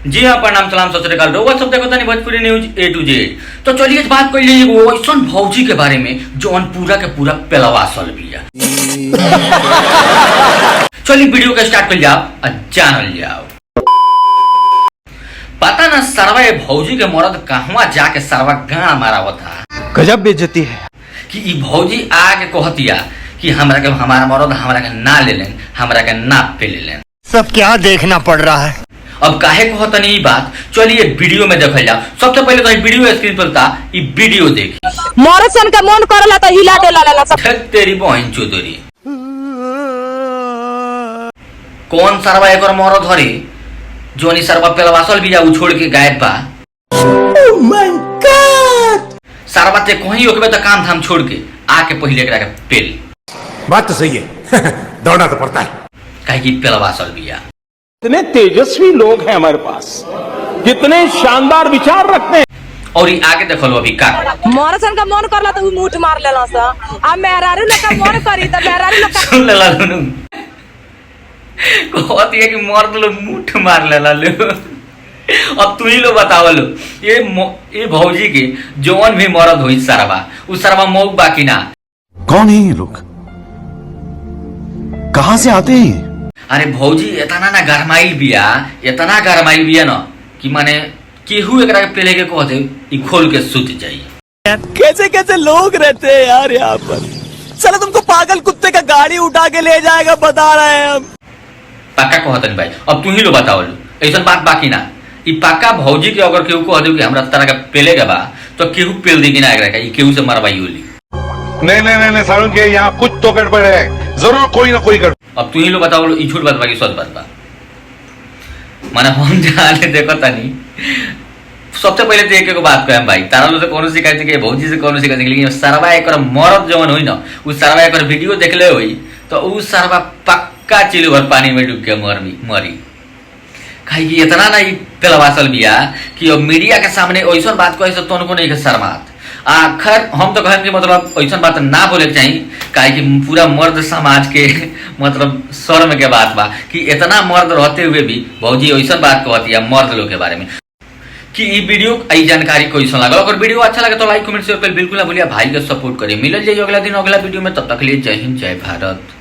जी हाँ, प्रणाम सलाम सत श्रीकाल। रोवा सब देखो तनी Bhojpuri news A to Z। तो चलिए बात कर लीजिए वो ऐसन भौजी के बारे में जो पूरा के पूरा पेलवा सल बिया। चलिए वीडियो का स्टार्ट कर जाओ और जानल जाओ। पता ना सरवा ये भौजी के मरद कहवा जाके सरवा गाना मारा हुआ था। गजब बेइज्जती है कि ई भौजी आके कहतिया कि हमरा के हमारा मरद हमरा के ना ले लेन, हमरा के ना पे ले लेन। सब क्या देखना पड़ रहा है। अब काहे कहतनी ई बात, चलिए वीडियो में देखल जाओ। सबसे पहले तो वीडियो स्क्रीन पर था, ई वीडियो देखी। मरद सन का मन करला तो हिला डोला ला सब। तेरी बहन चौधरी कौन सरवा एक मरद हरी जोनी सरवा पेलवासल भी उ छोड़ के गायब बा। Oh my God! सरवा ते कहीं ओकबे तो काम धाम छोड़ के आके पहले एकरा के पेल। बात तो सही है। दौड़ना तो पड़ता है। काहे कि पेलवासल बिया। कितने तेजस्वी लोग हैं हमारे पास, कितने शानदार विचार रखते हैं। और ये आगे देखो लो अभी का मरद सन का मन करला तो मुठ मार लेला सा। आ मेहरारू लोग का मन करी त मेहरारू लोग सुन लेला नु कहती है कि मर्द लोग मुठ मार लेला लो। अब तू ही लो बताओ लो, ये भौजी के जौन भी मर्द हुई सरवा उस सरवा मौक बाकी ना। कौन है ये लोग, कहां से आते हैं? अरे भौजी इतना ना गरमाइल बिया ना कि माने केहू एकरा के पेले के कहते ई खोल के सुत जाई। कैसे कैसे लोग रहते हैं यार यहाँ पर। चलो तुमको पागल कुत्ते का गाड़ी उठा के ले जाएगा, बता रहे हैं हम। पक्का कहतन भाई, अब तू ही लो बताओ लो, ऐसा बात बाकी ना। ई पक्का भौजी के अगर केहू कह दो कि हमरा तरह का पेले के बा तो केहू पेल दी कि ना एकरा के, ई केहू से मरवाई होली। नहीं सारुण के यहाँ कुछ तो गड़बड़ है, जरूर कोई ना कोई गड़बड़। अब तू ही लो बताओ लो, ई झूठ बात बा कि सच बात बा। माने हम जाने देखो तनी सबसे पहले तो एक बात कहम भाई, तारा लो से कोनो शिकायत के भौजी से कोनो शिकायत, लेकिन सरवा एक मरद जवन हुई ना उस सरवा एक वीडियो देखले हुई तो उ सरवा पक्का चिल्लू भर पानी में डूब के मरी। खाई कि इतना ना पेलवासल बिया कि अब मीडिया के सामने ऐसा बात कहे तो उनको नहीं शर्मात। आखिर हम तो कहें कि मतलब ऐसा बात ना बोले के चाहिए, काहे कि पूरा मर्द समाज के मतलब शर्म के बात बा कि इतना मर्द रहते हुए भी भौजी ऐसा बात कहती है मर्द लोग के बारे में। कि ई वीडियो आई जानकारी कैसा लगा, अगर वीडियो अच्छा लगे तो लाइक कमेंट शेयर बिल्कुल ना भूलिए। भाई का सपोर्ट करिए। मिल जाइए अगला दिन अगला वीडियो में, तब तक लिए जय हिंद जय भारत।